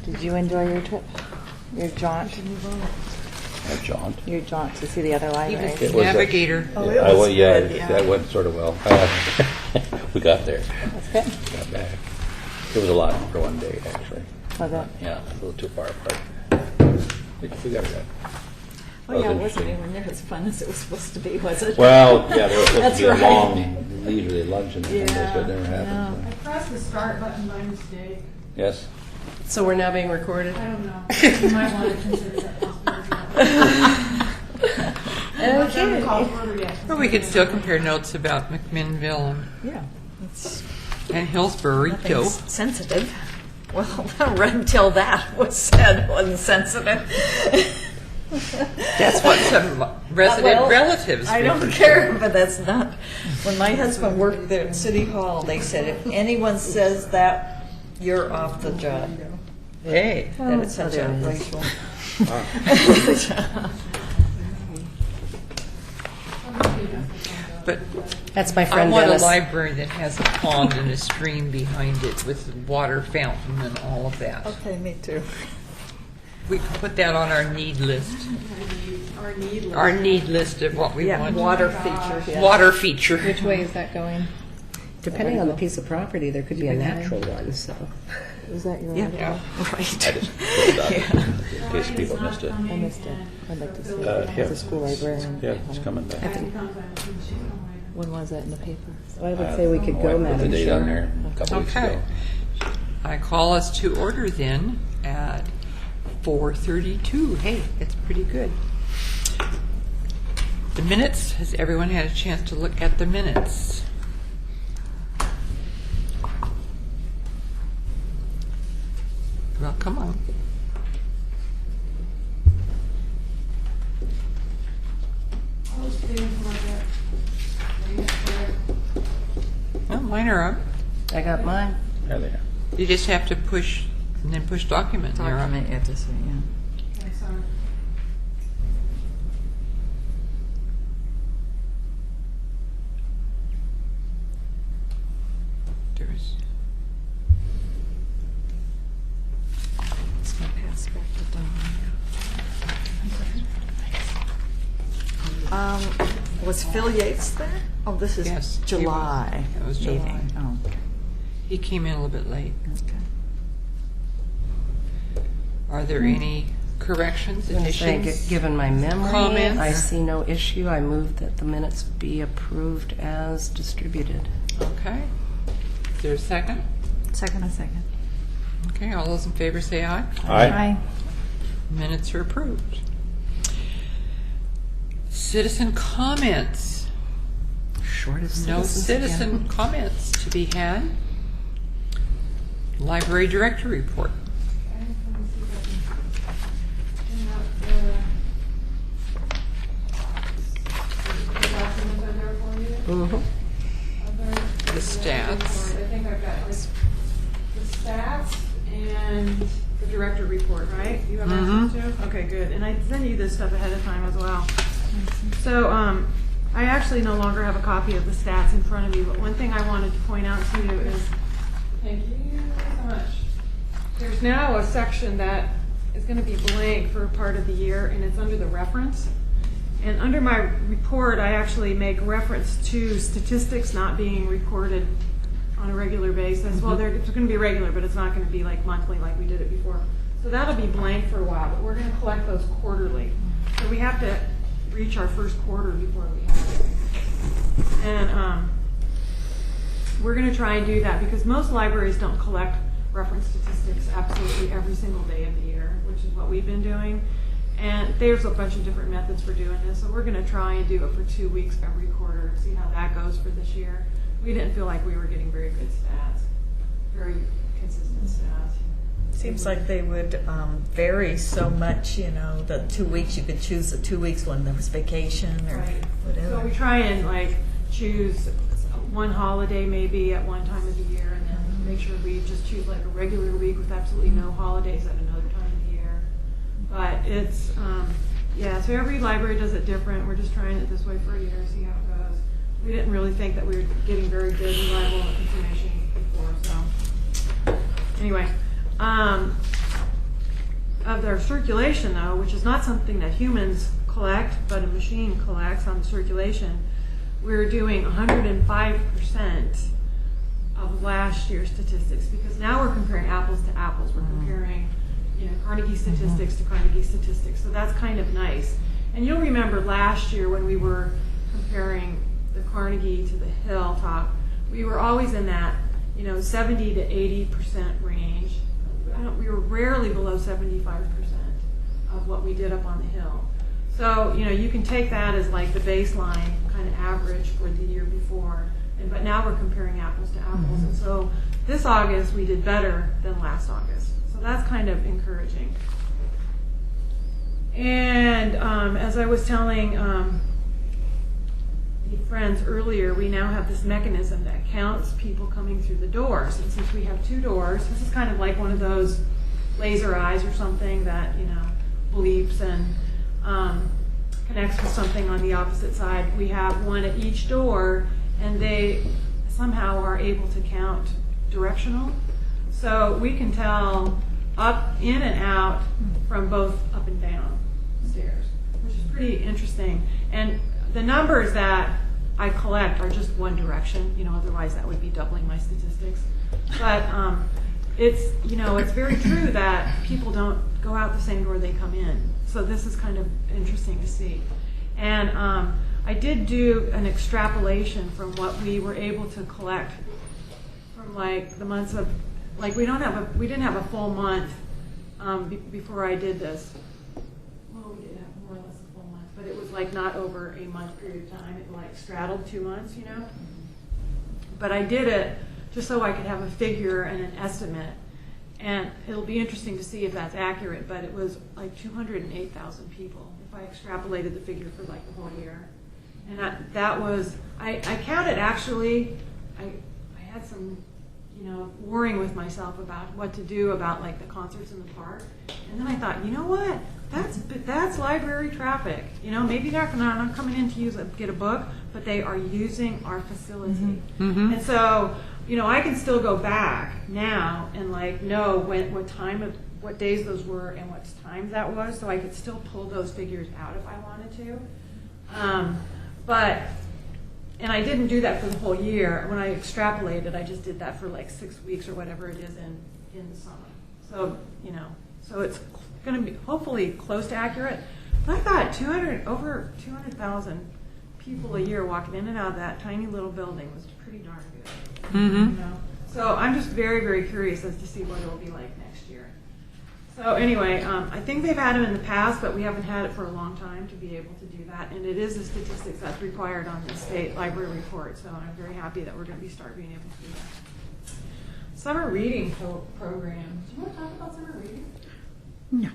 Did you enjoy your trip? Your jaunt? A jaunt. Your jaunt to see the other He library? was It the was navigator. That went sort of well. We got there. That's good. Got back. It was a lot for one day, actually. Was it? Yeah, a little too far apart. We got it done. Oh, yeah, it wasn't anywhere near as fun as it was supposed to be, was it? Well, yeah, there was supposed That's to be right. a long, leisurely lunch, and Yeah, that never I happened. I pressed the start button by mistake. Yes? So we're now being recorded? I don't know. You might want to consider that possibility. Well, we could still compare notes about McMinnville Yeah, it's and Hillsborough. nothing's sensitive. Well, right until that was said wasn't sensitive. That's what some resident Well, relatives I don't refer to. care, but that's not. When my husband worked there at City Hall, they said if anyone says that, you're off the job. Hey. That it's such a racial. But That's my I friend want Dennis. a library that has a pond and a stream behind it with a water fountain and all of that. Okay, me too. We can put that on our need list. Our need list. Our need list of what we Yeah, want. water feature. Yeah. Water feature. Which way is that going? Depending on the piece of property, there could be a natural one, so. Is that your Yeah. article? I Right. just put it up in case people missed it. I missed it. I'd like to see it. Yeah. As a school librarian. Yeah, it's coming back. When was it in the paper? So I would say we could go, I put the Madam date on Chair. there a couple weeks Okay. ago. I call us to order then at 4:32. Hey, that's pretty good. The minutes, has everyone had a chance to look at the minutes? Well, come on. Well, mine are up. I got mine. There they are. You just have to push, and then push document. and you're up. Document, you have to say, yeah. There's- It's gonna pass back to Don. Was Phil Yates there? Oh, this is Yes, he was. July. It was July. meeting. Oh, okay. He came in a little bit late. Okay. Are there any corrections, I'm gonna say, additions? given my memory, Comments? I see no issue. I move that the minutes be approved as distributed. Okay. Is there a second? Second. Okay, all those in favor say aye. Aye. Minutes are approved. Citizen comments. Short of No citizens citizen again. comments to be had. Library director report. Mhm. The stats. I think I've got like the stats and the director report, right? You have Mhm. those too? Okay, good. And I sent you this stuff ahead of time as well. So, I actually no longer have a copy of the stats in front of me, but one thing I wanted to point out to you is, thank you so much. There's now a section that is gonna be blank for a part of the year, and it's under the reference. And under my report, I actually make reference to statistics not being recorded on a regular basis. Well, it's going to be regular, but it's not going to be like monthly like we did it before. So that'll be blank for a while, but we're going to collect those quarterly. So we have to reach our first quarter before we have it. And we're going to try and do that because most libraries don't collect reference statistics absolutely every single day of the year, which is what we've been doing. And there's a bunch of different methods for doing this, so we're going to try and do it for 2 weeks every quarter and see how that goes for this year. We didn't feel like we were getting very good stats, very consistent stats. Seems like they would vary so much, you know, the 2 weeks, you could choose the 2 weeks when there was vacation or Right. whatever. So we try and like choose one holiday maybe at one time of the year, and then make sure we just choose like a regular week with absolutely no holidays at another time of the year. But it's, yeah, so every library does it different. We're just trying it this way for a year, see how it goes. We didn't really think that we were getting very good and reliable information before, so. Anyway, of their circulation, though, which is not something that humans collect, but a machine collects on the circulation, we're doing 105% of last year's statistics, because now we're comparing apples to apples. We're comparing, Carnegie statistics to Carnegie statistics. So that's kind of nice. And you'll remember last year when we were comparing the Carnegie to the Hilltop, we were always in that, 70 to 80% range. We were rarely below 75% of what we did up on the hill. So, you can take that as like the baseline kind of average for the year before. But now we're comparing apples to apples. And so this August we did better than last August. So that's kind of encouraging. And as I was telling the friends earlier, we now have this mechanism that counts people coming through the doors. And since we have 2 doors, this is kind of like one of those laser eyes or something that, bleeps and connects with something on the opposite side. We have one at each door, and they somehow are able to count directional. So we can tell up, in and out from both up and down stairs, which is pretty interesting. And the numbers that I collect are just one direction, otherwise that would be doubling my statistics. But it's, it's very true that people don't go out the same door they come in. So this is kind of interesting to see. And I did do an extrapolation from what we were able to collect from like the months of, like we didn't have a full month before I did this. Well, we did have more or less a full month, but it was like not over a month period of time. It like straddled 2 months, But I did it just so I could have a figure and an estimate. And it'll be interesting to see if that's accurate, but it was like 208,000 people if I extrapolated the figure for like the whole year. And that was, I counted actually, I had some, worrying with myself about what to do about like the concerts in the park. And then I thought, you know what, that's library traffic. Maybe they're not coming in to get a book, but they are using our facility. And so, I can still go back now and like know what days those were and what time that was, so I could still pull those figures out if I wanted to. And I didn't do that for the whole year. When I extrapolated, I just did that for like 6 weeks or whatever it is in the summer. So, so it's going to be hopefully close to accurate. But I thought over 200,000 people a year walking in and out of that tiny little building was pretty darn good. So I'm just very, very curious as to see what it will be like next year. So anyway, I think they've had them in the past, but we haven't had it for a long time to be able to do that. And it is the statistics that's required on the state library report. So I'm very happy that we're going to being able to do that. Summer reading program. Do you want to talk about summer reading? No.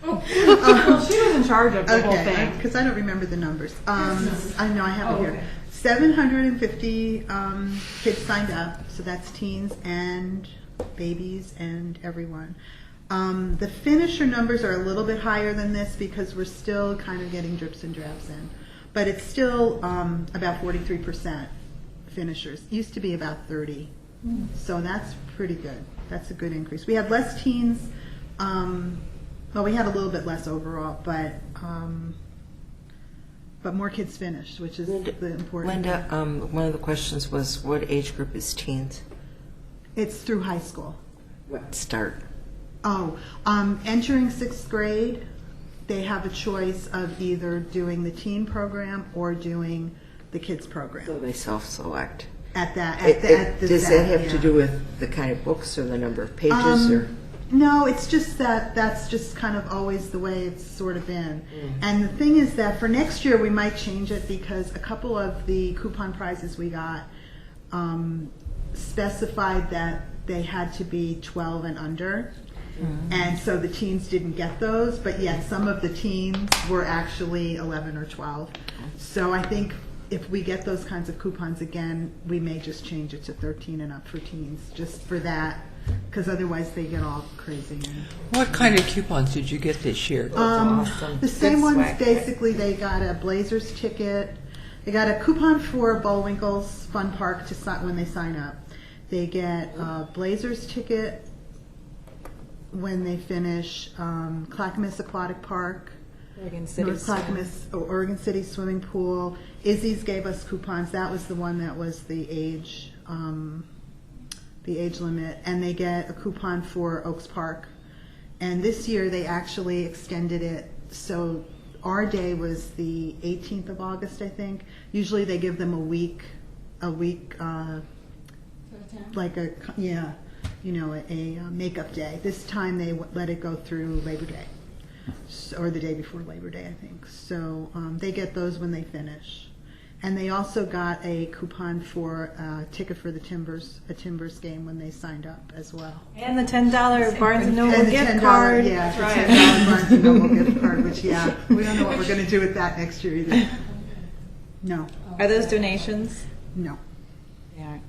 Well, she was in charge of the whole thing. Because I don't remember the numbers. I know I have it here. Okay. 750 kids signed up, so that's teens and babies and everyone. The finisher numbers are a little bit higher than this because we're still kind of getting drips and drabs in. But it's still about 43% finishers. Used to be about 30. So that's pretty good. That's a good increase. We had less teens. Well, we had a little bit less overall, but more kids finished, which is the important Linda, thing. one of the questions was, what age group is teens? It's through high school. What start? Entering 6th grade, they have a choice of either doing the teen program or doing the kids program. So they self-select. Does Does that have to do with the kind of books or the number of pages? Or? No, it's just that's just kind of always the way it's sort of been. And the thing is that for next year we might change it because a couple of the coupon prizes we got specified that they had to be 12 and under. And so the teens didn't get those, but yet some of the teens were actually 11 or 12. So I think if we get those kinds of coupons again, we may just change it to 13 and up for teens, just for that, because otherwise they get all crazy. What kind of coupons did you get this year? The same ones, basically. They got a Blazers ticket. They got a coupon for Bullwinkle's Fun Park when they sign up. They get a Blazers ticket, when they finish Clackamas Aquatic Park, Oregon City. North Clackamas, Oregon City Swimming Pool. Izzy's gave us coupons. That was the one that was the age limit, and they get a coupon for Oaks Park. And this year they actually extended it, so our day was the 18th of August, I think. Usually they give them a week, like a makeup day. This time they let it go through Labor Day, or the day before Labor Day, I think. So they get those when they finish. And they also got a coupon for a ticket for the Timbers, a Timbers game when they signed up as well. And the $10 Barnes and Noble And the gift $10, card. yeah, the $10 Barnes and Noble gift card, which, yeah, we don't know what we're going to do with that next year either. No, Are those donations? no, Yeah.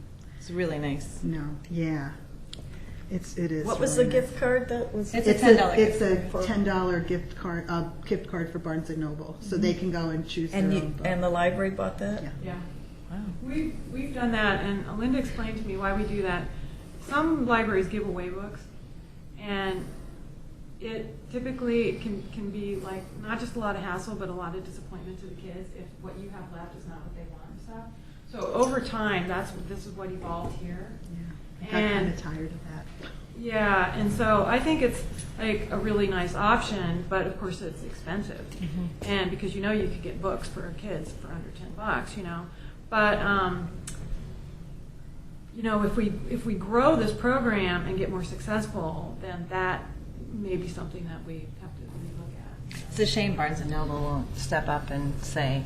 It's really nice. no, yeah. It is. What was really the nice. gift card that was? It's a It's $10 It's a gift card. $10 gift card for Barnes and Noble, so they can go and choose their And own book. and the library bought that? Yeah. Yeah. We've done that, and Linda explained to me why we do that. Some libraries give away books, and it typically can be like not just a lot of hassle, but a lot of disappointment to the kids if what you have left is not what they want and stuff. So over time, this is what evolved here. Yeah. I got kind And of tired of that. yeah, and so I think it's like a really nice option, but of course it's expensive. And because you could get books for kids for under $10, But if we grow this program and get more successful, then that may be something that we have to relook at. It's a shame Barnes and Noble won't step up and say,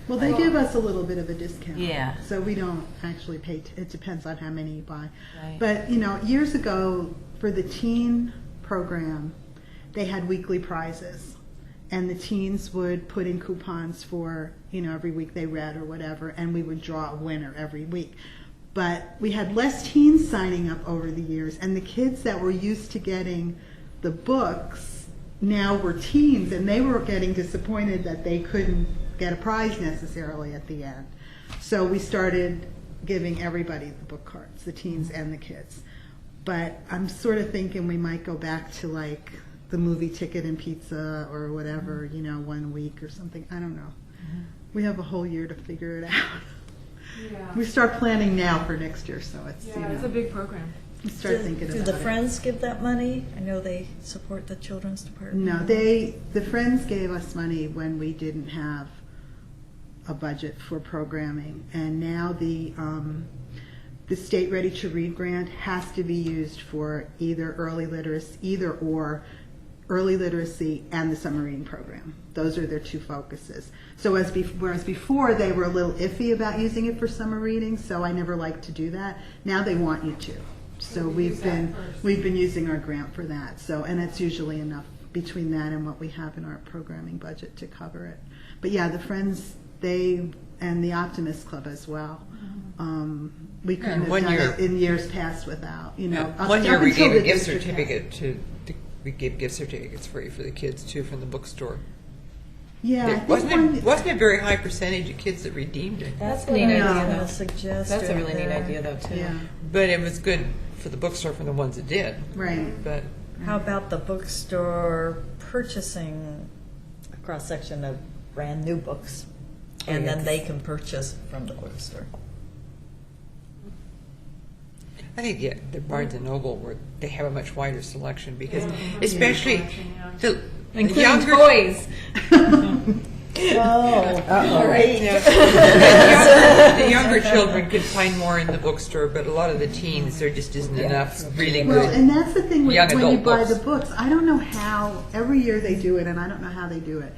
Well, they give us a little bit of a discount. Yeah. So we don't actually pay, it depends on how many you buy. Right. But, years ago, for the teen program, they had weekly prizes. And the teens would put in coupons for, every week they read or whatever, and we would draw a winner every week. But we had less teens signing up over the years, and the kids that were used to getting the books now were teens, and they were getting disappointed that they couldn't get a prize necessarily at the end. So we started giving everybody the book cards, the teens and the kids. But I'm sort of thinking we might go back to like the movie ticket and pizza or whatever, 1 week or something. I don't know. We have a whole year to figure it out. Yeah. We start planning now for next year, so it's, Yeah, it's a big program. we start thinking Do about the it. Friends give that money? I know they support the children's department. No, the Friends gave us money when we didn't have a budget for programming, and now the State Ready to Read grant has to be used for either early literacy and the summer reading program. Those are their two focuses. So whereas before they were a little iffy about using it for summer reading, so I never liked to do that. Now they want you to. So we've been using our grant for that. So, and it's usually enough between that and what we have in our programming budget to cover it. But yeah, the Friends, and the Optimist Club as well. We couldn't have one done year- it in years past without, up- One year up we until gave a the gift district had. certificate we gave gift certificates for the kids too from the bookstore. Yeah, I think Wasn't it a very high percentage of kids that redeemed it? That's a what neat I was idea, going though. to suggest. That's a right really neat there. idea, though, too. Yeah, But it was good for the bookstore from the ones that did. right. But How about the bookstore purchasing a cross-section of brand-new books? And then they can purchase from the bookstore. I think the Barnes and Noble they have a much wider selection because especially the Including younger toys. the younger children can find more in the bookstore, but a lot of the teens there just isn't enough really Well, good. and that's the thing young when you adult buy books. the books. I don't know how, every year they do it, and I don't know how they do it.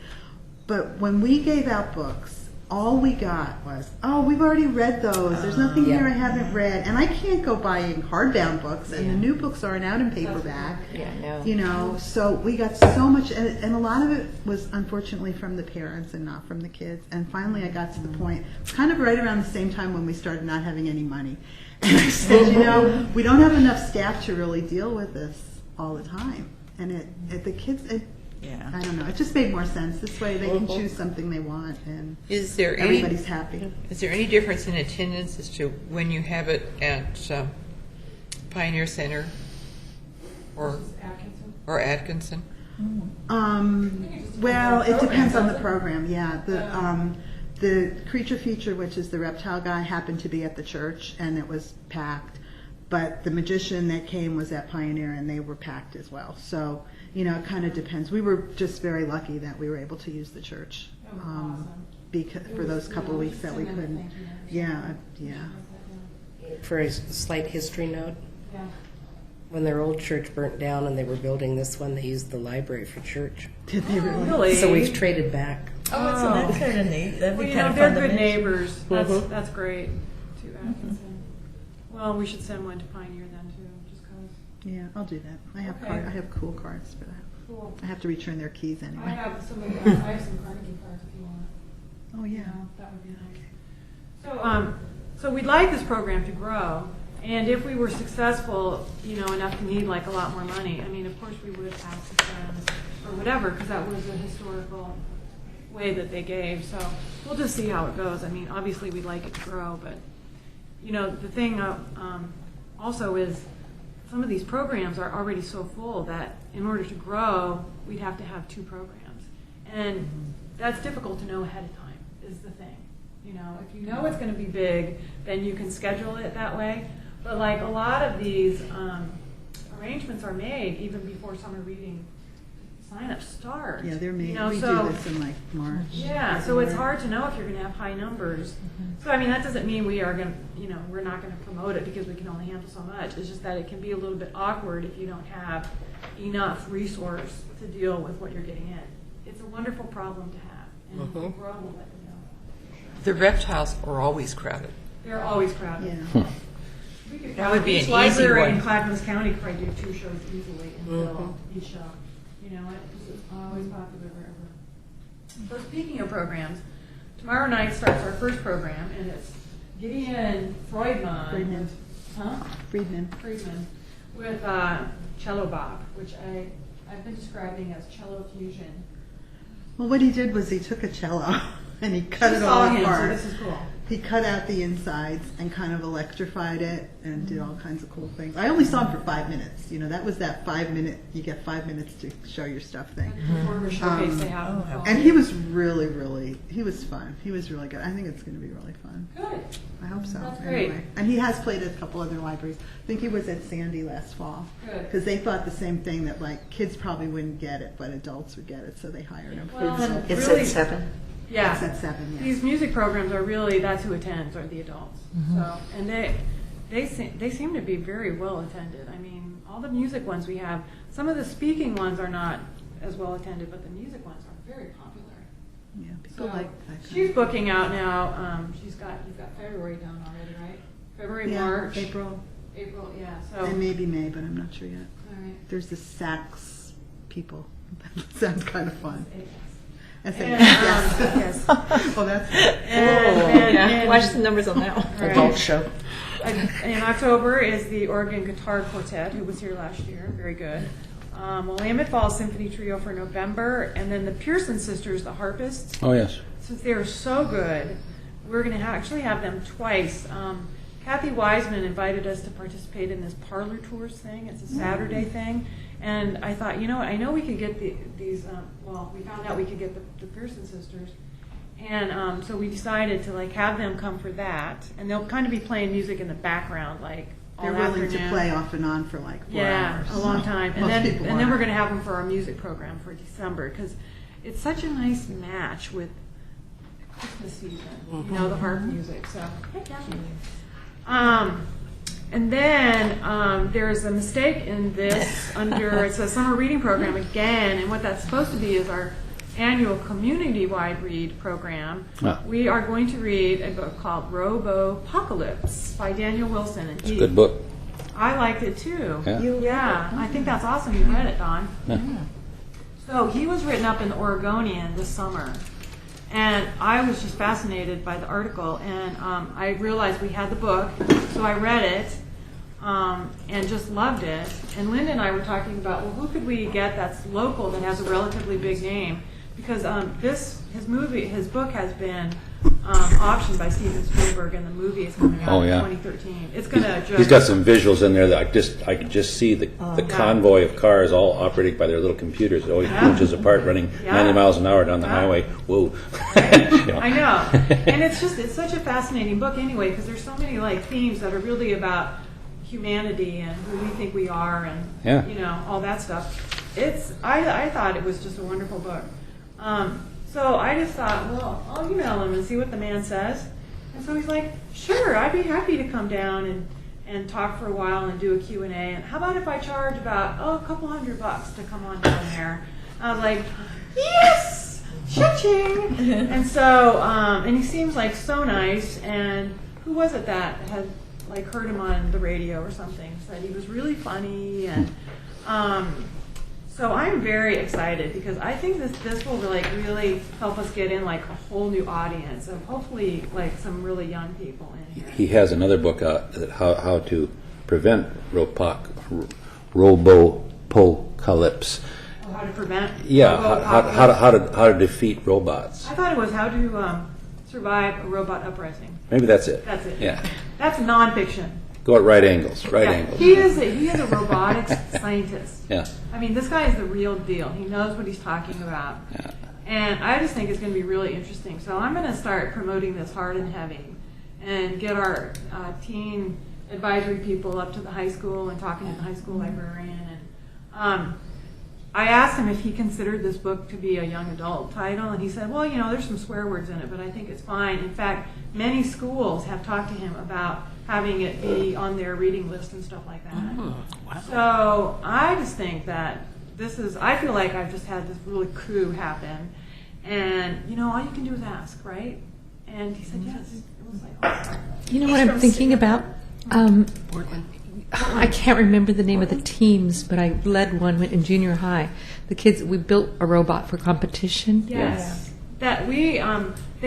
But when we gave out books, all we got was, oh, we've already read those. There's nothing here I haven't read. And I can't go buying hardbound books, and the new books aren't out in paperback. Yeah, no. So we got so much, and a lot of it was unfortunately from the parents and not from the kids. And finally I got to the point, kind of right around the same time when we started not having any money. And I said, we don't have enough staff to really deal with this all the time. And the kids, Yeah. I don't know, it just made more sense. This way they can choose something they want, and Is there everybody's happy. Is there any difference in attendance as to when you have it at Pioneer Center or Atkinson. or Atkinson? Well, it depends on the program. Yeah, the creature feature, which is the reptile guy, happened to be at the church, and it was packed. But the magician that came was at Pioneer, and they were packed as well. So, you know, it kind of depends. We were just very lucky that we were able to use the church because for those couple of weeks that we couldn't. Yeah. For a slight history note, Yeah. when their old church burnt down and they were building this one, they used the library for church. Did they really? Really? So we've traded back. Oh, so that's kind of neat. That'd Well, be you kind know, of they're fun to good mention. neighbors. That's great. To Atkinson. Well, we should send one to Pioneer then too, just cause. Yeah, I'll do that. I have Okay. I have cool cards for that. Cool. I have to return their keys anyway. I have some Carnegie cards if you want. Oh yeah. That would be nice. So we'd like this program to grow, and if we were successful, you know, enough to need like a lot more money, I mean, of course we would ask the friends or whatever, because that was a historical way that they gave. So we'll just see how it goes. I mean, obviously we'd like it to grow, but you know, the thing also is some of these programs are already so full that in order to grow, we'd have to have 2 programs, and that's difficult to know ahead of time. Is the thing. You know, if you know it's going to be big, then you can schedule it that way. But like a lot of these arrangements are made even before summer reading sign-ups start. Yeah, they're made. You know, We so, do this in like March. yeah, so it's hard to know if you're going to have high numbers. So I mean, that doesn't mean we are going to, you know, we're not going to promote it because we can only handle so much. It's just that it can be a little bit awkward if you don't have enough resource to deal with what you're getting in. It's a wonderful problem to have, and if we grow, we'll let you know. The reptiles are always crowded. They're always crowded. Yeah. We could That would be each an easy library one. in Clackamas County could probably do 2 shows easily and fill each show. You know, it's always popular wherever. So speaking of programs, tomorrow night starts our first program, and it's Gideon Friedman. Friedman with Cello Bob, which I've been describing as cello fusion. Well, what he did was he took a cello and he cut Just it all saw him, so apart. this is cool. He cut out the insides and kind of electrified it and did all kinds of cool things. I only saw him for 5 minutes. You know, that was that 5 minute, you get 5 minutes to show your stuff thing. Performer showcase they have in the fall. And he was really, he was fun. He was really good. I think it's going to be really fun. Good. I hope so. That's great. Anyway. And he has played at a couple other libraries. I think he was at Sandy last fall. Good. Because they thought the same thing, that like kids probably wouldn't get it, but adults would get it, so they hired him. Well, and It's really- at 7. Yeah. It's at 7, yeah. These music programs are really, that's who attends, are the adults. So, and they seem to be very well attended. I mean, all the music ones we have, some of the speaking ones are not as well attended, but the music ones are very popular. Yeah, people So, like that kind she's of booking out now. You've got February down already, right? February, Yeah, March, April, yeah. So, and maybe May, but I'm not sure yet. all right. There's the sax people. That sounds kind of fun. And, Yes. yes. Oh, that's And Watch the numbers on that one. Right. Adult show. In October is the Oregon Guitar Quartet, who was here last year. Very good. Willamette Falls Symphony Trio for November, and then the Pearson Sisters, the harpists. Oh, yes. Since they are so good, we're going to actually have them twice. Kathy Wiseman invited us to participate in this Parlor Tours thing. It's a Saturday thing. And I thought, you know what, I know we could get these, we found out we could get the Pearson Sisters. And so we decided to like have them come for that. And they'll kind of be playing music in the background, like all they're willing afternoon. to play off and on for like 4 hours. A long time. And Most then people we're are. going to have them for our music program for December, because it's such a nice match with Christmas season, you know, the harp music. So, and then there's a mistake in this it's a summer reading program again, and what that's supposed to be is our annual community-wide read program. Ah. We are going to read a book called Robo-Apocalypse by Daniel Wilson. And It's a good book. I liked it too. Yeah. Yeah, I think that's awesome. You read it, Don. Yeah. So he was written up in the Oregonian this summer, and I was just fascinated by the article, and I realized we had the book, so I read it and just loved it. And Linda and I were talking about, well, who could we get that's local that has a relatively big name? Because his book has been optioned by Steven Spielberg, and the movie is coming out Oh, in yeah. 2013. It's gonna. He's got some visuals in there that I could just see the convoy of cars all operating by their little computers. It always punches apart, running Yeah. 90 miles an hour down the Yeah. highway. Whoa! You know. I know, and it's such a fascinating book anyway, because there's so many like themes that are really about humanity and who we think we are, and Yeah. you know, all that stuff. I thought it was just a wonderful book. So I just thought, well, I'll email him and see what the man says. And so he's like, sure, I'd be happy to come down and talk for a while and do a Q&A. And how about if I charge about, a couple $100 to come on down there? I was like, yes, cha-ching. And so, and he seems like so nice. And who was it that had like heard him on the radio or something? Said he was really funny. And so I'm very excited because I think this will like really help us get in like a whole new audience of hopefully like some really young people in here. He has another book out that how to prevent robopocalypse. How to prevent? Yeah, how to defeat robots. I thought it was how to survive a robot uprising. Maybe that's it. That's it. Yeah. That's nonfiction. Go at right angles. Right Yeah. angles. He is a robotics scientist. Yeah. I mean, this guy is the real deal. He knows what he's talking about. Yeah. And I just think it's going to be really interesting. So I'm going to start promoting this hard and heavy and get our teen advisory people up to the high school and talking to the high school librarian. And I asked him if he considered this book to be a young adult title, and he said, well, you know, there's some swear words in it, but I think it's fine. In fact, many schools have talked to him about having it be on their reading list and stuff like that. Oh, wow. So I just think that I feel like I've just had this really coup happen. And, you know, all you can do is ask, right? And he said, yes. It was like, oh. You know what I'm thinking about? I can't remember the name of the teams, but I led one in junior high. The kids, we built a robot for competition. Yes. That they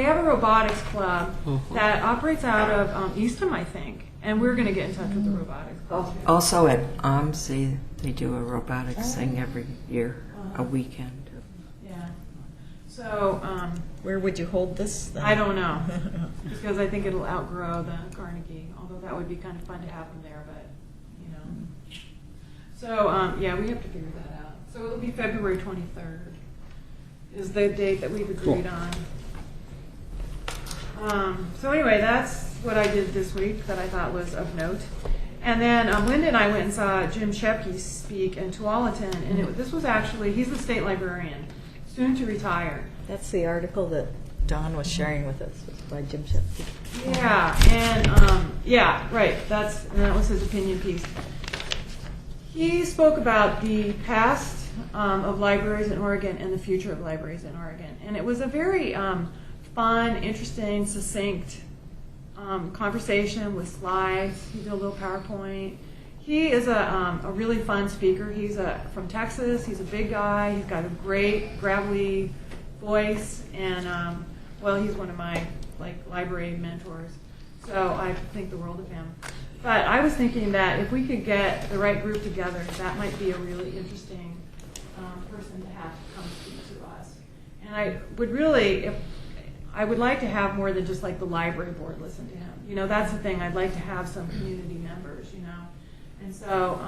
have a robotics club that operates out of Eastham, I think. And we're going to get in touch with the robotics club. Also at OMSI, they do a robotics thing every year, a weekend. Yeah. So, Where would you hold this then? I don't know. Because I think it'll outgrow the Carnegie, although that would be kind of fun to have them there, but, you know. So, yeah, we have to figure that out. So it'll be February 23rd is the date that we've agreed on. So anyway, that's what I did this week that I thought was of note. And then Linda and I went and saw Jim Shepke speak in Tualatin, and this was actually, he's the state librarian, soon to retire. That's the article that Don was sharing with us, was by Jim Shepke. Yeah, and yeah, right. That was his opinion piece. He spoke about the past of libraries in Oregon and the future of libraries in Oregon, and it was a very fun, interesting, succinct conversation with slides. He did a little PowerPoint. He is a really fun speaker. He's from Texas. He's a big guy. He's got a great gravelly voice, and well, he's one of my library mentors. So I think the world of him. But I was thinking that if we could get the right group together, that might be a really interesting person to have come speak to us. And I would really, I would like to have more than just like the library board listen to him. You know, that's the thing. I'd like to have some community members, you know. And so,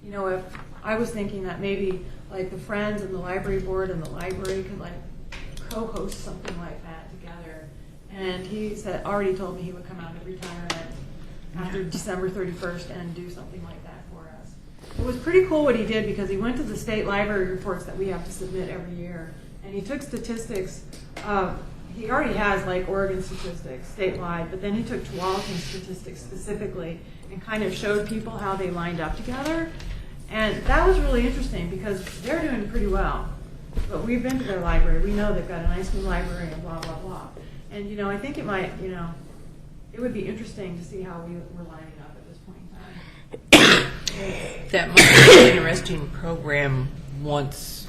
you know, if I was thinking that maybe like the Friends and the library board and the library could like co-host something like that together. And he said, already told me he would come out of retirement after December 31st and do something like that for us. It was pretty cool what he did because he went to the state library reports that we have to submit every year. And he took statistics of, he already has like Oregon statistics statewide, but then he took Tualatin statistics specifically and kind of showed people how they lined up together. And that was really interesting because they're doing pretty well. But we've been to their library. We know they've got a nice new library and blah, blah, blah. And, you know, I think it might, you know, it would be interesting to see how we're lining up at this point in time. That might be an interesting program once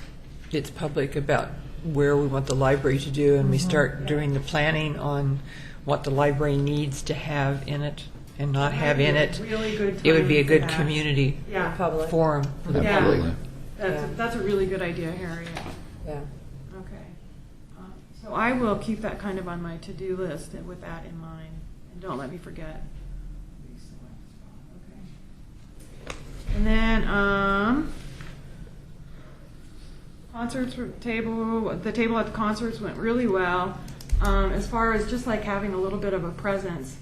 it's public about where we want the library to do, and we start doing the planning on what the library needs to have in it and not have in it. Really good It would be a time good for that. community Yeah. forum for the Absolutely. public. That's a really good idea, Harriet. Yeah. Okay. So I will keep that kind of on my to-do list with that in mind, and don't let me forget. Okay. And then concerts table. The table at the concerts went really well. As far as just like having a little bit of a presence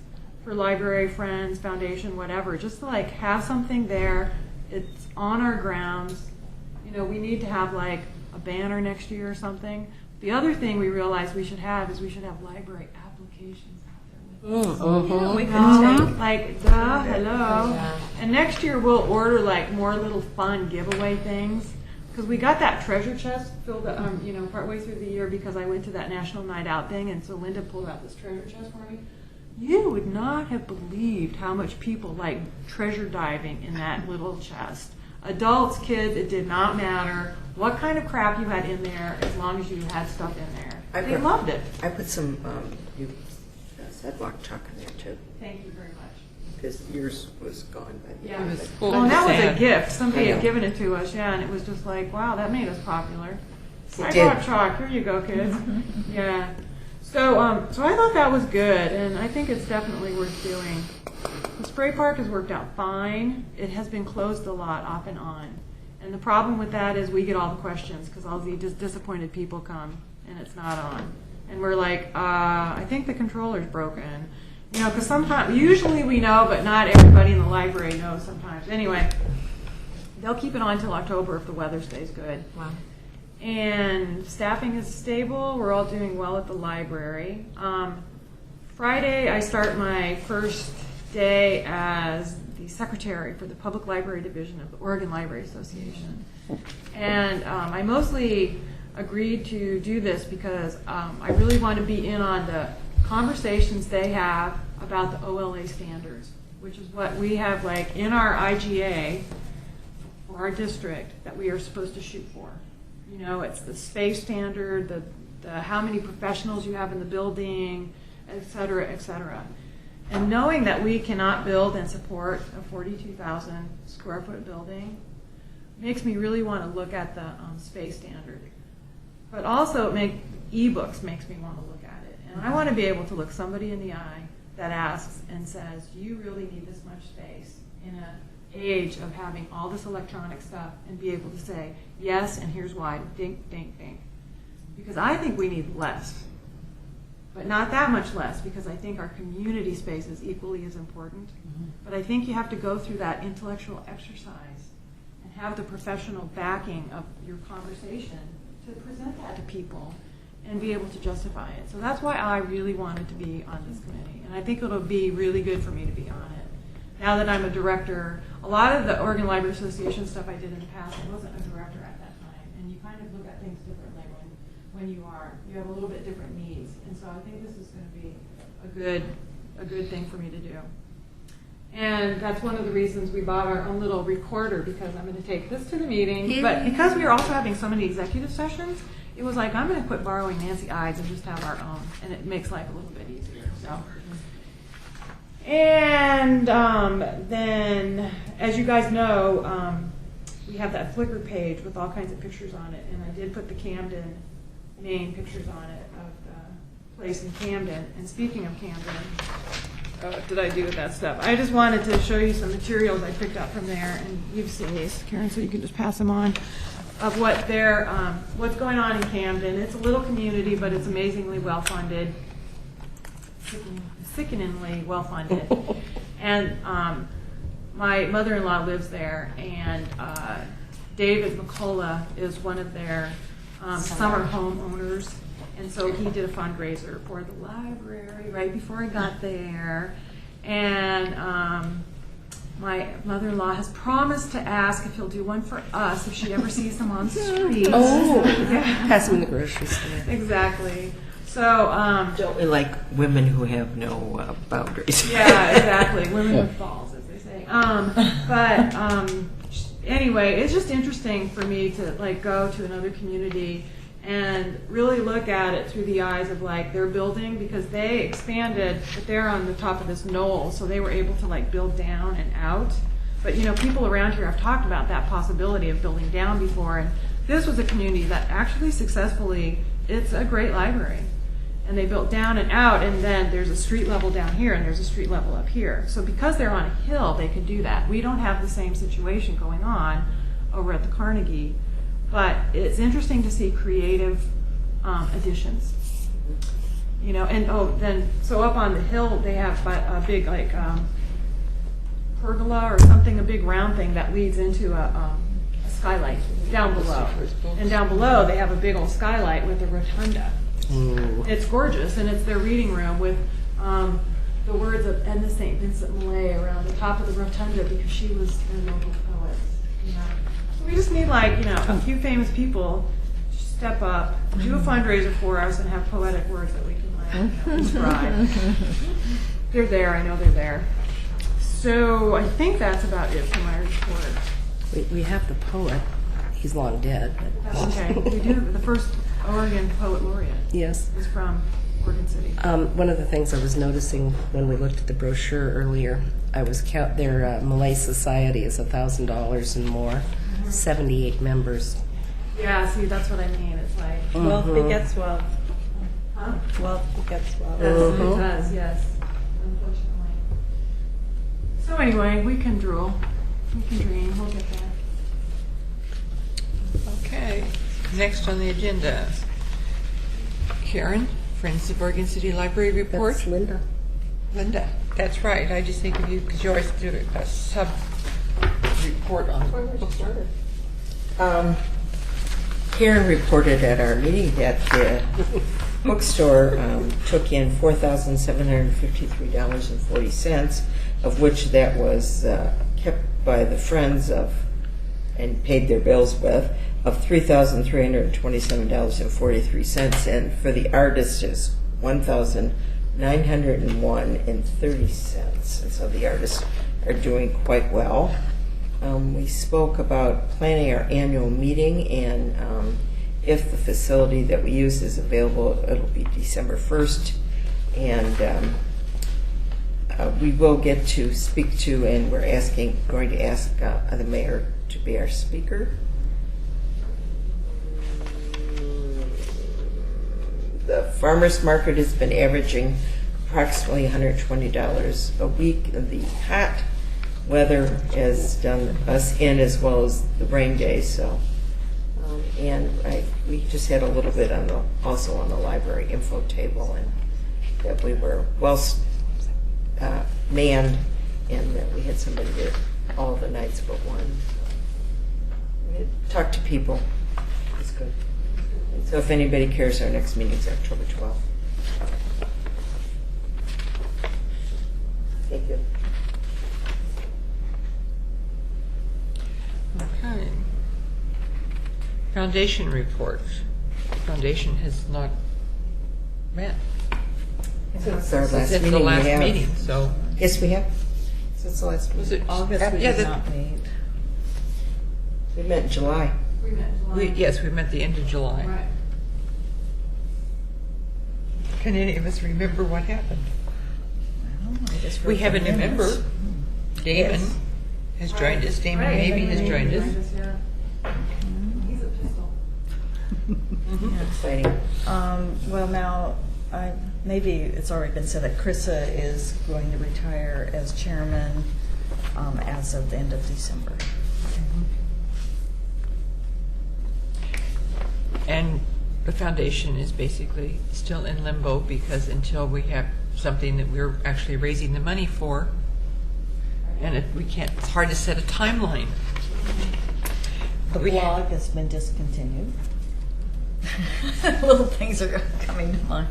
for library friends, foundation, whatever, just to like have something there. It's on our grounds. You know, we need to have like a banner next year or something. The other thing we realized we should have is we should have library applications out there with us. Yeah, we can take. Like, duh, hello. And next year we'll order like more little fun giveaway things. Because we got that treasure chest filled up, partway through the year because I went to that National Night Out thing, and so Linda pulled out this treasure chest for me. You would not have believed how much people like treasure diving in that little chest. Adults, kids, it did not matter what kind of crap you had in there as long as you had stuff in there. They loved it. I put some sidewalk chalk in there too, Thank you very much. because yours was gone. By the Yeah. time. It was But- full Oh, and that was a sand. gift. Somebody I had know. given it to us, yeah, and it was just like, wow, that made us popular. It I did. bought chalk. Here you go, kids. Yeah. So I thought that was good, and I think it's definitely worth doing. The spray park has worked out fine. It has been closed a lot, off and on. And the problem with that is we get all the questions because all the disappointed people come, and it's not on. And we're like, I think the controller's broken. You know, because sometimes, usually we know, but not everybody in the library knows sometimes. Anyway, they'll keep it on until October if the weather stays good. Wow. And staffing is stable. We're all doing well at the library. Friday, I start my first day as the secretary for the Public Library Division of the Oregon Library Association. And I mostly agreed to do this because I really want to be in on the conversations they have about the OLA standards, which is what we have like in our IGA for our district that we are supposed to shoot for. You know, it's the space standard, the how many professionals you have in the building, et cetera, et cetera. And knowing that we cannot build and support a 42,000 square foot building makes me really want to look at the space standard. But also ebooks makes me want to look at it. And I want to be able to look somebody in the eye that asks and says, do you really need this much space in an age of having all this electronic stuff, and be able to say, yes, and here's why, dink, dink, dink. Because I think we need less, but not that much less, because I think our community space is equally as important. But I think you have to go through that intellectual exercise and have the professional backing of your conversation to present that to people and be able to justify it. So that's why I really wanted to be on this committee. And I think it'll be really good for me to be on it. Now that I'm a director, a lot of the Oregon Library Association stuff I did in the past, I wasn't a director at that time. And you kind of look at things differently when you have a little bit different needs. And so I think this is going to be a good thing for me to do. And that's one of the reasons we bought our own little recorder, because I'm going to take this to the meeting. But because we were also having so many executive sessions, it was like, I'm going to quit borrowing Nancy Ides and just have our own. And it makes life a little bit easier. So. And then, as you guys know, we have that Flickr page with all kinds of pictures on it. And I did put the Camden, Maine pictures on it of the place in Camden. And speaking of Camden, what did I do with that stuff? I just wanted to show you some materials I picked up from there, and you've seen these, Karen, so you can just pass them on, of what what's going on in Camden. It's a little community, but it's amazingly well-funded, sickeningly well-funded. And my mother-in-law lives there, and David McCullough is one of their summer homeowners. And so he did a fundraiser for the library right before I got there. And my mother-in-law has promised to ask if he'll do one for us if she ever sees them on the street. Oh, Yeah. pass them in the grocery store. Exactly. So, Don't we like women who have no boundaries? yeah, exactly. Women with balls, as they say. Anyway, it's just interesting for me to like go to another community and really look at it through the eyes of like their building, because they expanded, but they're on the top of this knoll, so they were able to like build down and out. But, you know, people around here have talked about that possibility of building down before, and this was a community that actually successfully, it's a great library. And they built down and out, and then there's a street level down here, and there's a street level up here. So because they're on a hill, they can do that. We don't have the same situation going on over at the Carnegie, but it's interesting to see creative additions. You know, and so up on the hill, they have a big, like, pergola or something, a big round thing that leads into a skylight down below. And down below, they have a big old skylight with a rotunda. Ooh. It's gorgeous, and it's their reading room with the words of Edna St. Vincent Millay around the top of the rotunda because she was their local poet. You know, so we just need, like, you know, a few famous people to step up, do a fundraiser for us, and have poetic words that we can, like, you know, inscribe. They're there. I know they're there. So I think that's about it for my report. We have the poet. He's long dead. But That's okay. We do. The first Oregon Poet Laureate yes. is from Oregon City. One of the things I was noticing when we looked at the brochure earlier, I was their Malay Society is $1,000 and more, 78 members. Yeah, see, that's what I mean. It's like, Wealth begets wealth. huh? Wealth begets wealth. That's what it does, yes, unfortunately. So anyway, we can drool. We can dream. We'll get there. Okay, next on the agenda, Karen, Friends of Oregon City Library report. That's Linda. Linda, that's right. I just think of you because you always do a sub-report on bookstore. Karen reported at our meeting that the bookstore took in $4,753.40, of which that was kept by the Friends of and paid their bills with, of $3,327.43, and for the artist is $1,901.30, and so the artists are doing quite well. We spoke about planning our annual meeting, and if the facility that we use is available, it'll be December 1st, and we will get to speak to, and we're going to ask the mayor to be our speaker. The farmers market has been averaging approximately $120 a week. The hot weather has done us in as well as the rain days. So, we just had a little bit also on the library info table, and that we were well manned, and that we had somebody there all the nights but one. We had talked to people. It's good. And so if anybody cares, our next meeting is October 12th. Thank you. Okay. Foundation report. Foundation has not met Since our last since meeting, the we last have. meeting, so. Yes, we have. Since the last Was meeting. it August we yeah, did not meet. We met in July. We met in July. Yes, we met the end of July. Right. Can any of us remember what happened? I just We wrote have a the new minutes. member. Damon has joined us. Damon Right. Mabey has joined us. Yeah. He's a pistol. Exciting. Well, now, maybe it's already been said that Krista is going to retire as chairman as of the end of December. And the foundation is basically still in limbo because until we have something that we're actually raising the money for, and it's hard to set a timeline. The We- blog has been discontinued. Little things are coming to mind.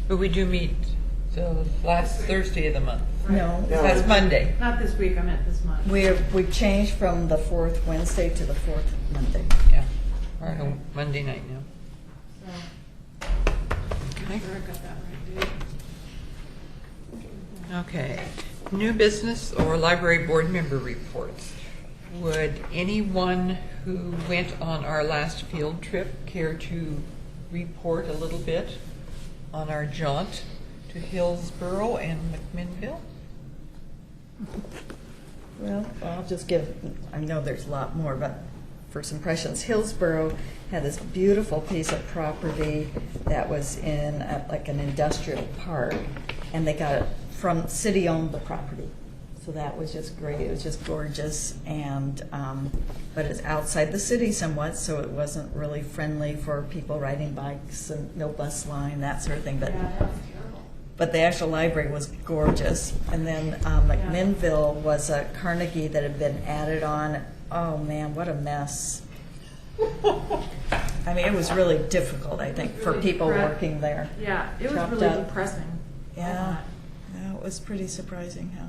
But we do meet the last Thursday of the month. No, That's Monday. Not this week, I meant this month. we've changed from the fourth Wednesday to the fourth Monday. Yeah. We're on Monday night now. So, Okay. sure I got that right, dude. Okay. New business or library board member reports. Would anyone who went on our last field trip care to report a little bit on our jaunt to Hillsborough and McMinnville? Well, I'll just give, I know there's a lot more, but first impressions, Hillsborough had this beautiful piece of property that was in like an industrial park, and they got it from, city owned the property. So that was just great, it was just gorgeous, and, but it's outside the city somewhat, so it wasn't really friendly for people riding bikes and no bus line, that sort of thing, but the actual library was gorgeous. And then McMinnville was a Carnegie that had been added on. Oh man, what a mess. I mean, it was really difficult, I think, for people working there. Yeah, it was Chopped really up. depressing. Yeah, it was pretty surprising how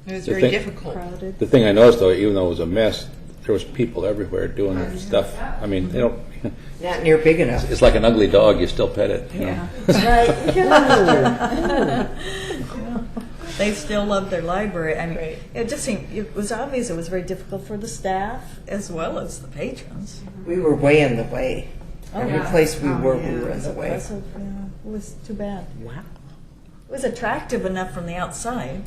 It was The very thing- difficult. crowded. The thing I noticed, though, even though it was a mess, there was people everywhere doing their stuff. I mean, they don't. Not near big enough. It's like an ugly dog; you still pet it. You know? Yeah, right. Yeah. They still loved their library. I mean, it just seemed, it was obvious it was very difficult for the staff as well as the patrons. We were way in the way. Every yeah. place we were It in was the way. oppressive, yeah. It was too bad. Wow. It was attractive enough from the outside,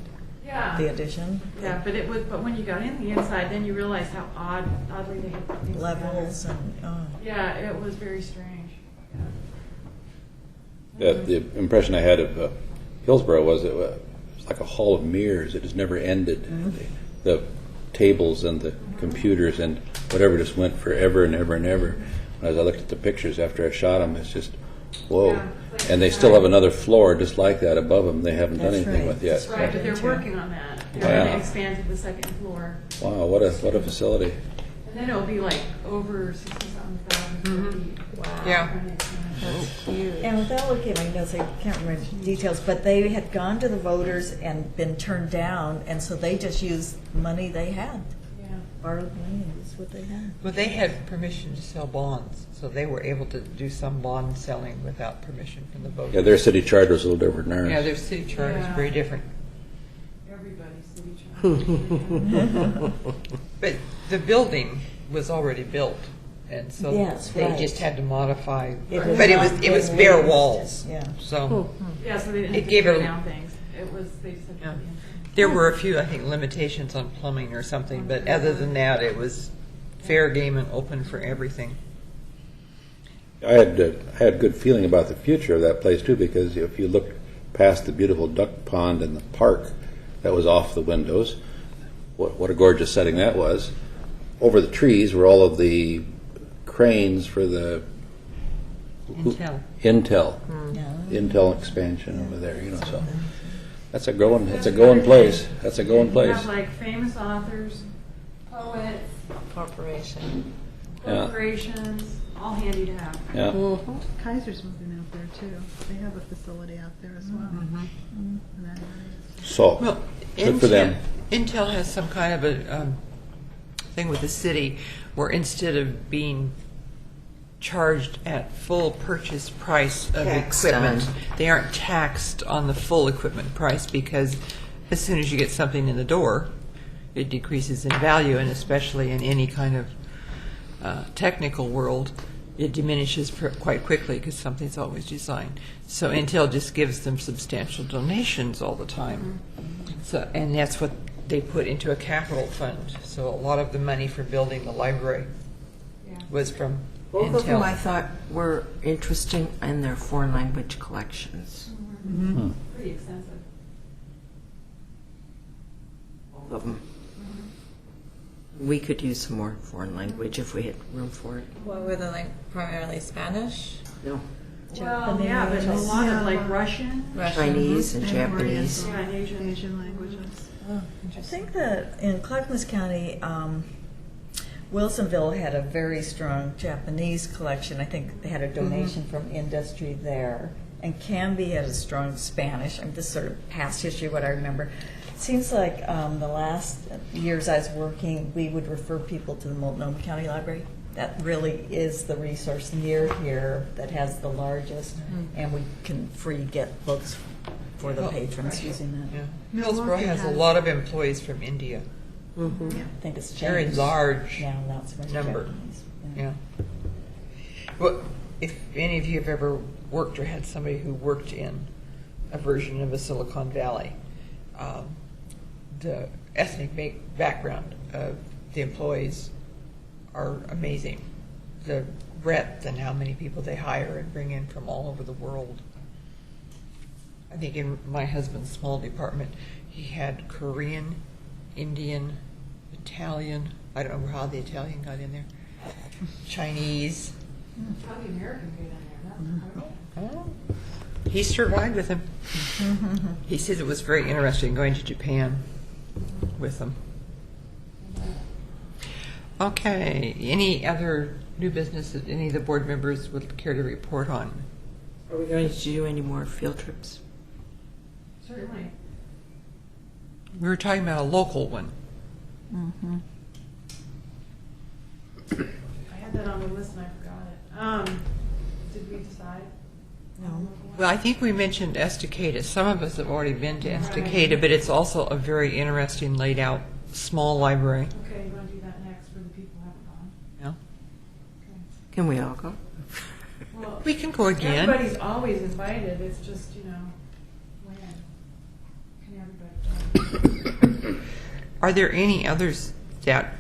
Yeah. the addition. Yeah, but it was. But when you got in the inside, then you realized how oddly they had put things Levels together. and, oh. Yeah, it was very strange. The impression I had of Hillsborough was it was like a hall of mirrors. It just never ended. The tables and the computers and whatever just went forever and ever and ever. As I looked at the pictures after I shot them, it's just, whoa. Yeah. And they still have another floor just like that above them they haven't done That's anything right. with yet. That's Right, but they're Too. working on that. They're Wow. going to expand to the second floor, Wow, what a facility. and then it'll be like over 60,000 square feet. Wow. Yeah. And without looking at my notes, I can't remember the details, but they had gone to the voters and been turned down, and so they just used money they had, Yeah. borrowed money, and that's what they had. Well, they had permission to sell bonds, so they were able to do some bond selling without permission from the voters. Yeah, their city charter was a little different than ours. Yeah, their city charter is Yeah. very different. Everybody's city charter. But the building was already built, and so Yes, they right. just had to modify. It But was it not was big bare raised, walls. yeah. So Yeah, so they didn't It have to gave tear it a- down things. It was, they said. Yeah. there were a few, I think, limitations on plumbing or something, but other than that, it was fair game and open for everything. I had good feeling about the future of that place too, because if you look past the beautiful duck pond and the park that was off the windows, what a gorgeous setting that was. Over the trees were all of the cranes for the Intel. Intel expansion over there. You know, so that's a going place. That's a going You place. have like famous authors, poets, Corporation. Yeah. corporations, all handy to have. Yeah. Kaiser's moving out there too. They have a facility out there as well. In that area. So Well, good for them. Intel has some kind of a thing with the city where instead of being charged at full purchase price of Taxed equipment, on. they aren't taxed on the full equipment price, because as soon as you get something in the door, it decreases in value, and especially in any kind of technical world, it diminishes quite quickly because something's always designed. So Intel just gives them substantial donations all the time. So, and that's what they put into a capital fund. So a lot of the money for building the library was from Both of them I Intel. thought were interesting in their foreign language collections. Pretty extensive. Both of them. We could use some more foreign language if we had room for it. What were they, like, primarily Spanish? No. Well, yeah, but a lot of like Russian, Chinese and And Japanese. Oriental, yeah, and Asian. Asian languages. I think that in Clackamas County, Wilsonville had a very strong Japanese collection. I think they had a donation from industry there. And Canby had a strong Spanish. I mean, this sort of past history, what I remember. It seems like the last years I was working, we would refer people to the Multnomah County Library. That really is the resource near here that has the largest, and we can free get books for the patrons using that. Yeah. Milwaukee Hillsborough has a has- lot of employees from India. I think it's Very changed. large Now, not so much number. Japanese. Yeah. Well, if any of you have ever worked or had somebody who worked in a version of a Silicon Valley, the ethnic background of the employees are amazing. The breadth and how many people they hire and bring in from all over the world. I think in my husband's small department, he had Korean, Indian, Italian, I don't know how the Italian got in there, Chinese. How the American get in there? That's Oh, he survived with him. He says it was very interesting going to Japan with them. Okay, any other new business that any of the board members would care to report on? Are we going to do any more field trips? certainly. We were talking about a local one. I had that on the list and I forgot it. Did we decide? No. Well, I think we mentioned Estacada. Some of us have already been to Estacada, but it's also a very interesting laid out small library. Okay, you want to do that next for the people who haven't gone? Yeah. Can we all go? Well, We can go again. everybody's always invited. It's just, when can everybody go? Are there any others that?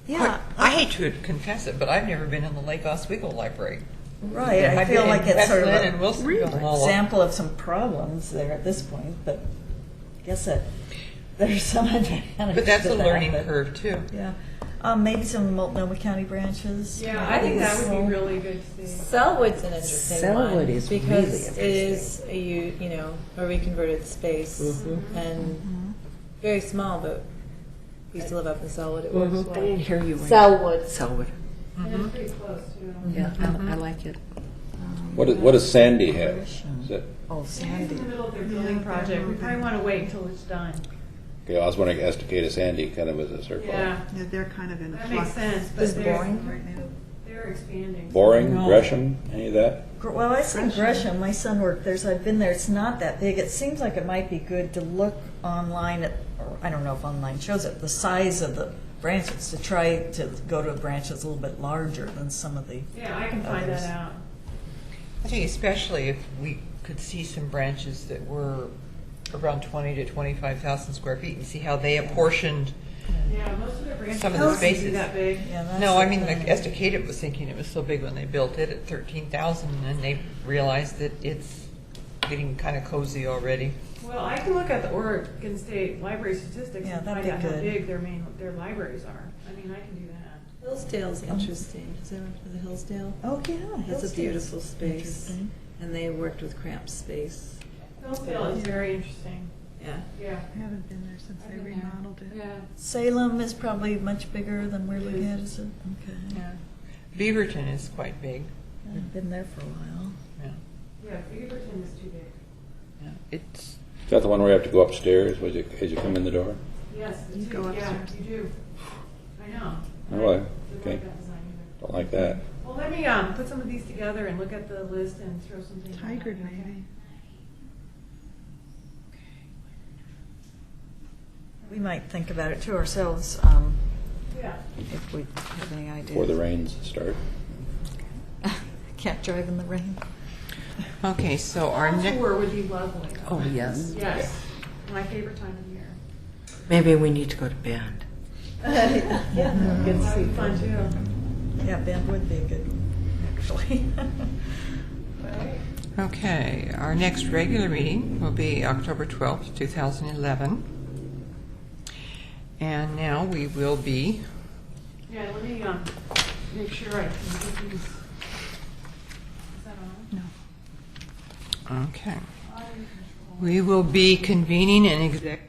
Yeah, I hate to confess it, but I've never been in the Lake Oswego Library. right. I I've feel been like in it's sort of Westland and an Wilsonville and all of- example of some problems there at this point, but I guess that there's some advantage. But that's to a that, learning but- curve too. Yeah. Maybe some Multnomah County branches. Yeah, I think that would be really good to see. Selwood's an interesting Selwood one is because really it is a reconverted space and very small, but we used to live up in Selwood. It works I well. didn't hear you. Selwood. Selwood. And it's pretty close too. Yeah, I like it. What does Sandy have? Is that, Oh, It's Sandy. in the middle of their building project. We probably want to wait until it's done. okay, I was wondering Estacada Sandy kind of as a circle. Yeah, Yeah, they're kind of in a that flux makes sense, but Is they're, boring? right now. they're expanding. Boring, No. Gresham, any of that? Well, I see Gresham. My son worked there, so I've been there. It's not that big. It seems like it might be good to look online at, or I don't know if online shows it, the size of the branches, to try to go to a branch that's a little bit larger than some of the. Yeah, I can find Others. that out. I think especially if we could see some branches that were around 20 to 25,000 square feet and see how they apportioned. Yeah, most of their branches Some of the don't be spaces. that big. Yeah, that's No, the I mean, like thing. Estacada was thinking it was so big when they built it at 13,000 and they realized that it's getting kind of cozy already. Well, I can look at the Oregon State Library statistics Yeah, and that'd find be out how good. big their libraries are. I mean, I can do that. Hillsdale's interesting. Is there for the Hillsdale? Oh, yeah. That's a Hillsdale's beautiful space, interesting. and they worked with Cramped Space. Hillsdale is very interesting. Yeah. Yeah. I haven't been there since they remodeled it. Yeah. Salem is probably much bigger than where we had, is it? Okay. Yeah. Beaverton is quite big. I've been there for a while. Yeah. Yeah, Beaverton is too big. Yeah. It's Is that the one where you have to go upstairs as you come in the door? Yes, You it's go huge. Yeah, upstairs. you do. I know. Oh, well, Didn't okay. like that design either. Don't like that. Well, let me put some of these together and look at the list and throw some things. out. Tigard, maybe. We might think about it too ourselves, Yeah. if we have any ideas. Before the rains start. Can't drive in the rain. okay. So our next. Tour would be lovely. Oh, yes. Yes, my favorite time of year. Maybe we need to go to band. Yeah, good to That see. would be fun too. Yeah, band would be a good one, actually. Okay, our next regular meeting will be October 12th, 2011. And now we will be, Yeah, let me make sure I can get these. Is that on? okay. We will be convening an executive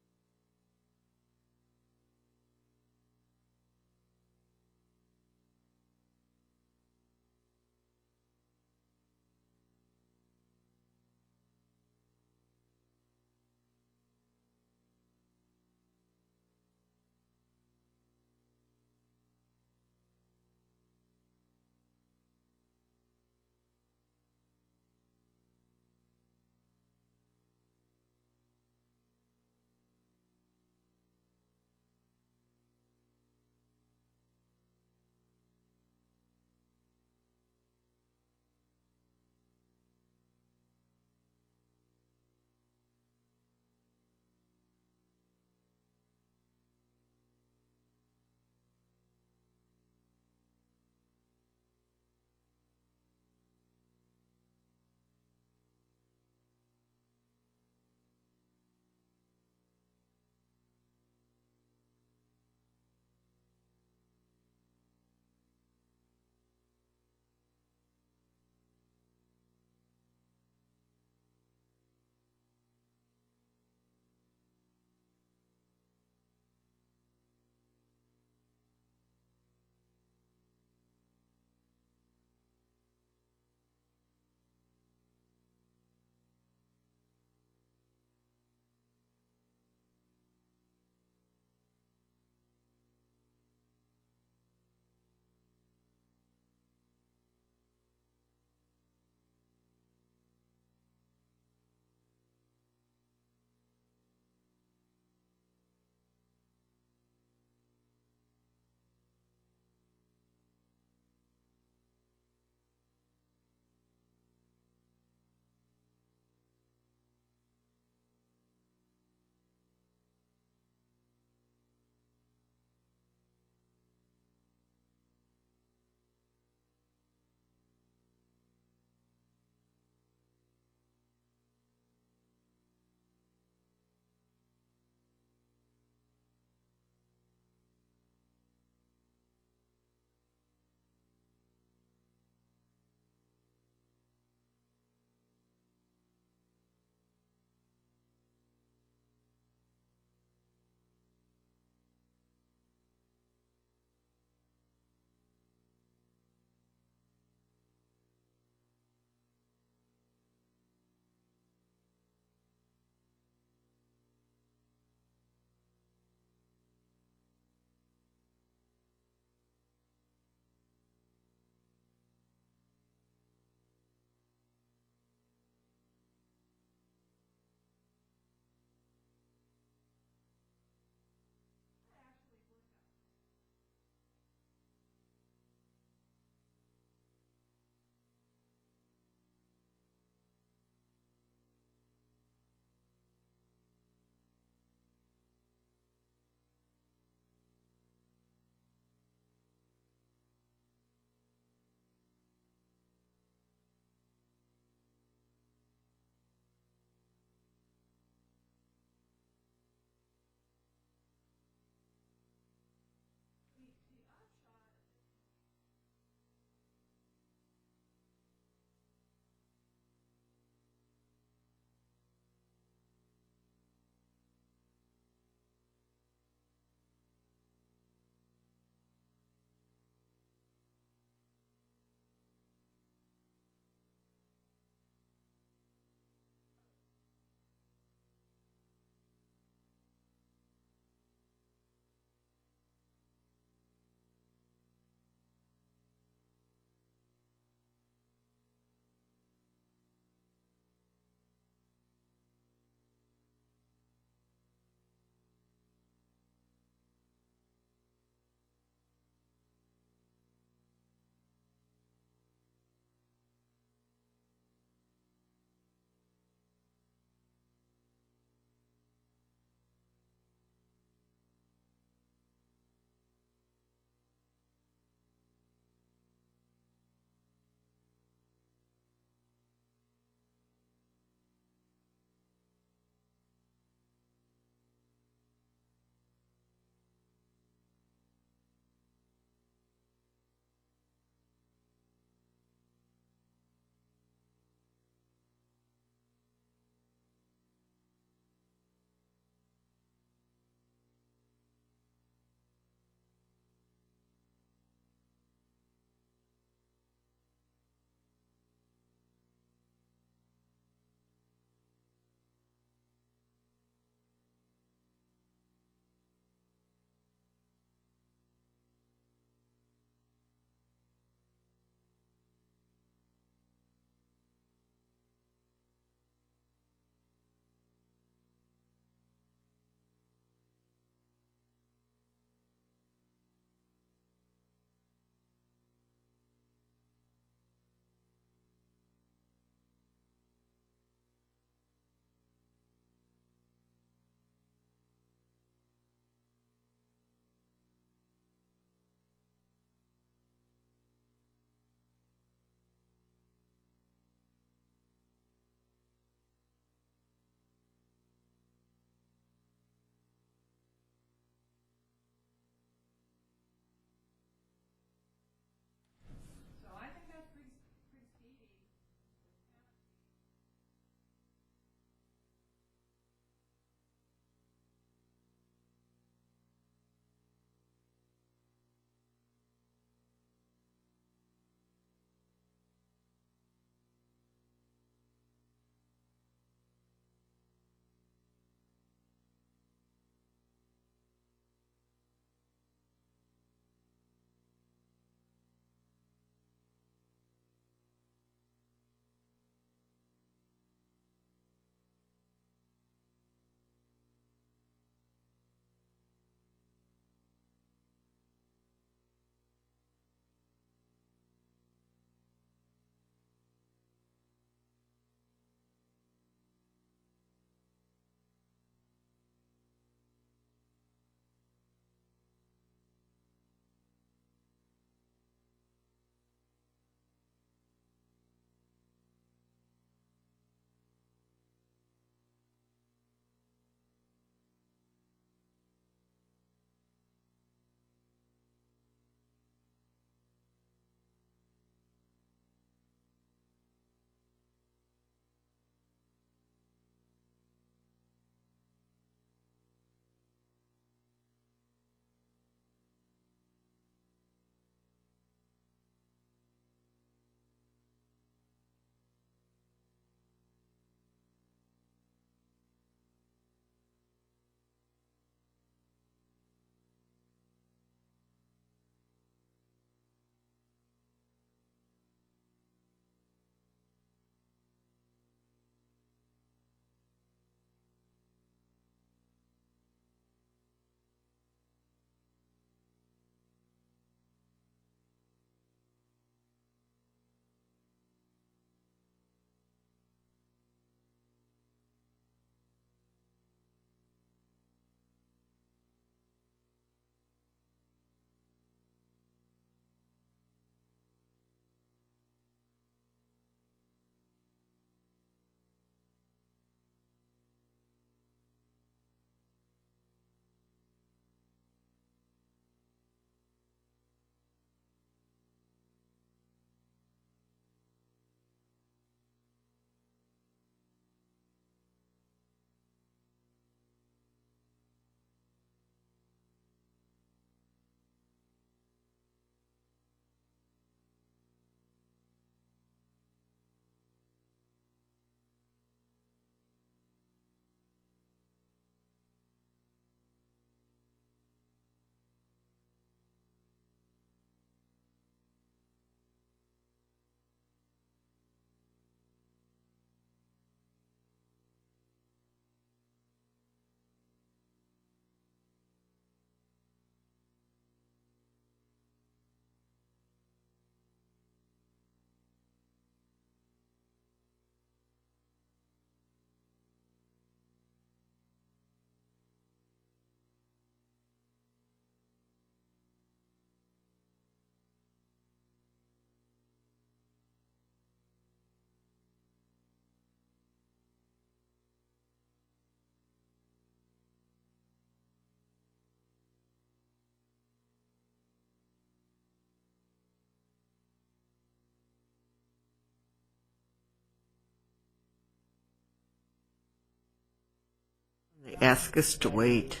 They ask us to wait.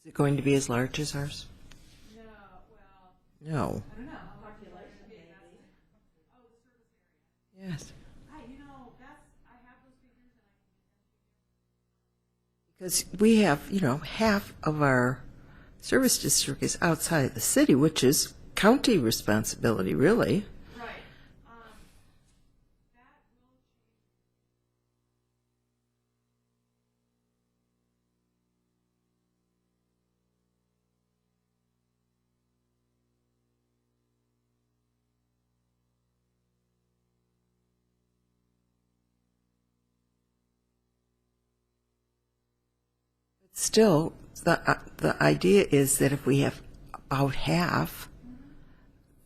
Is it going to be as large as ours? No, well, No. I don't know. Population maybe. Oh, the service area. Yes. I have those figures and I can get them to you. Because we have, half of our service district is outside the city, which is county responsibility, really. Right. That will change. Still, the idea is that if we have about half,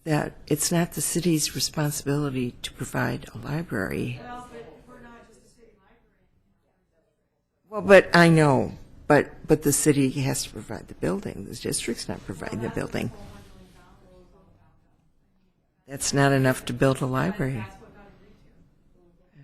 that it's not the city's responsibility to provide a library. Well, but we're not just a city library. Well, but I know, but the city has to provide the building. The district's not providing the building. That's not enough to build a library. That's what got agreed to.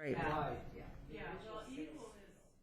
Right. Yeah, well, equal is nuts.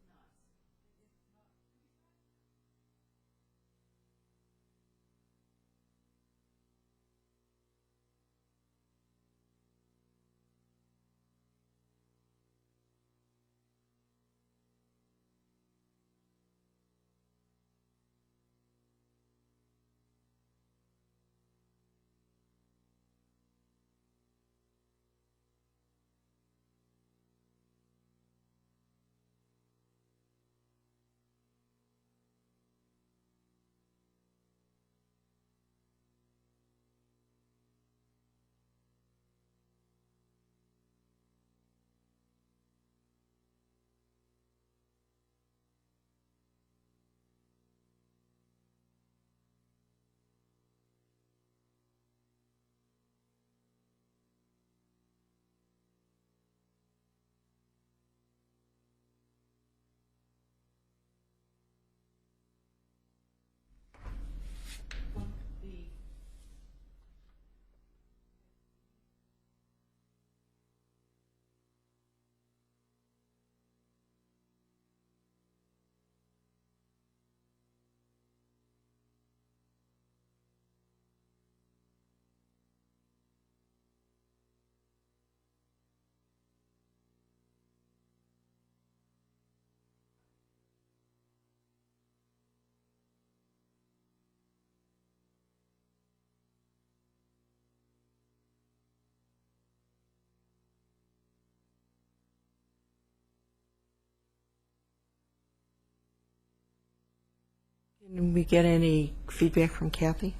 Did we get any feedback from Kathy?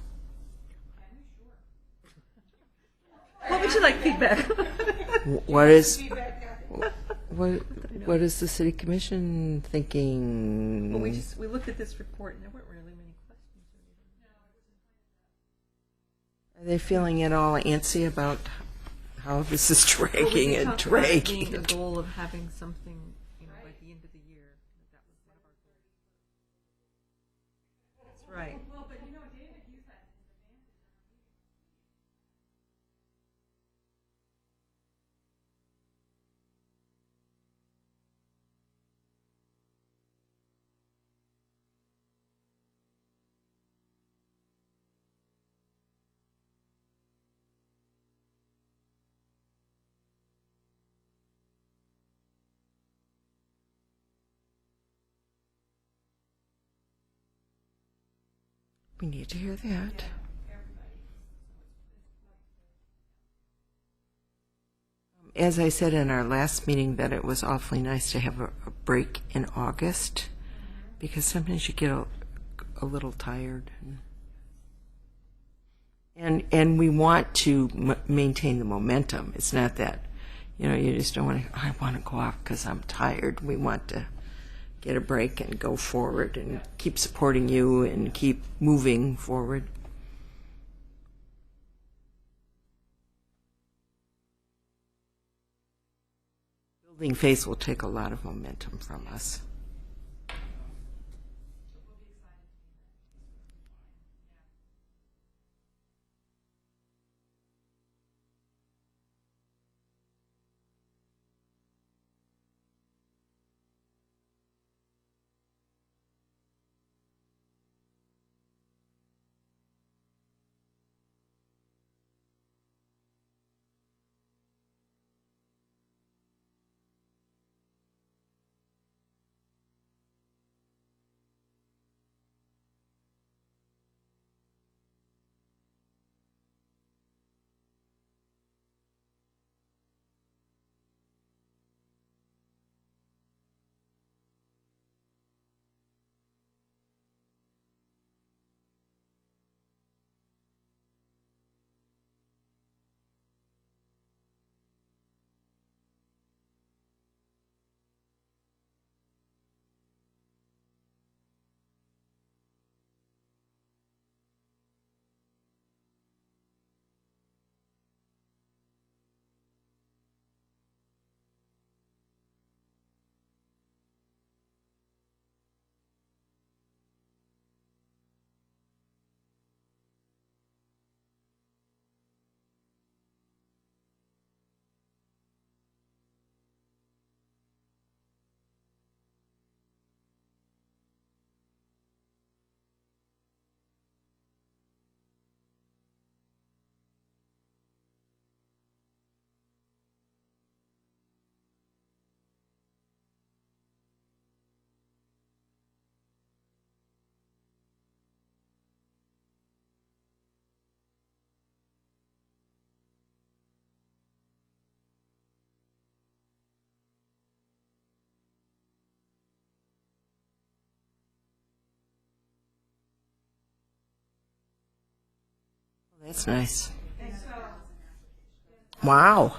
What would you like feedback? What is what is the city commission thinking? Well, we looked at this report and there weren't really many questions. Are they feeling at all antsy about how this is Well, we dragging did and talk about it dragging? being a goal of having something, by the end of the year. That was one of our goals. That's right. We need to hear that. As I said in our last meeting, that it was awfully nice to have a break in August, because sometimes you get a little tired. And we want to maintain the momentum. It's not that, you just don't want to, I want to go off because I'm tired. We want to get a break and go forward and keep supporting you and keep moving forward. Building phase will take a lot of momentum from us. That's nice. Wow.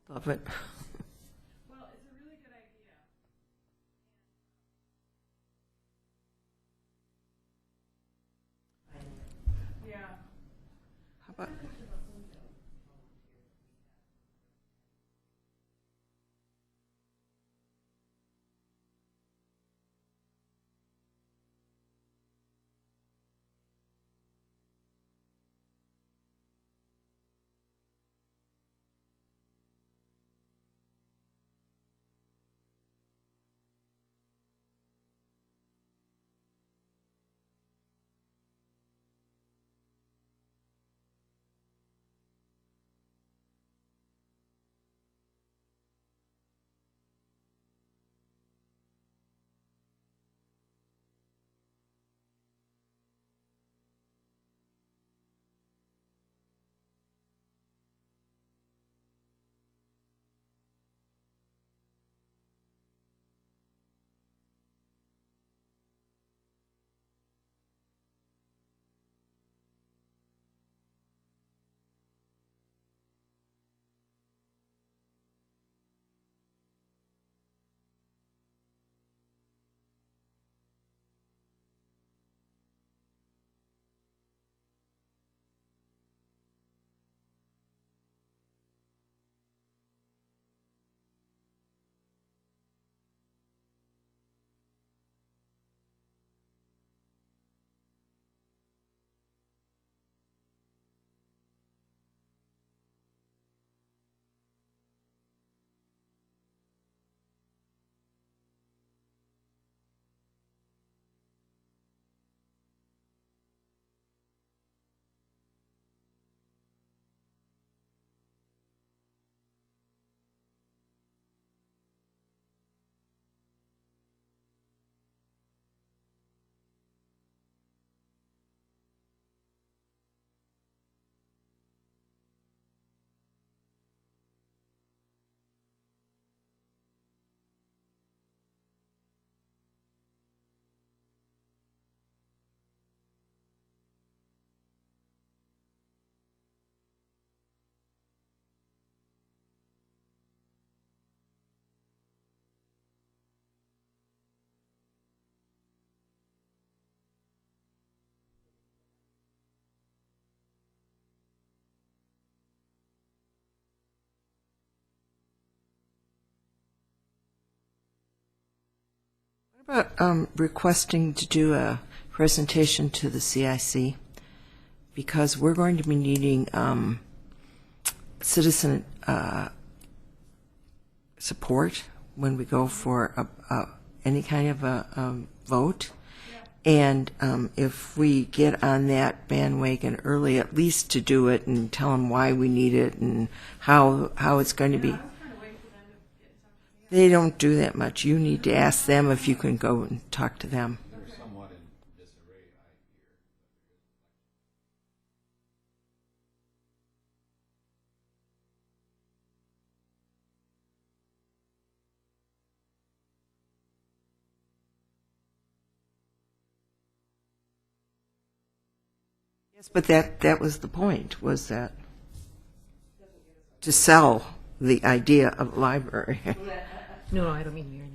I love it. Well, it's a really good idea. Yeah. How about about requesting to do a presentation to the CIC? Because we're going to be needing citizen support when we go for any kind of a vote. And if we get on that bandwagon early, at least to do it and tell them why we need it and how it's going to be. They don't do that much. You need to ask them if you can go and talk to them. They're somewhat in disarray, I hear. Yes, but that was the point, was that to sell the idea of library. No, I don't mean you're.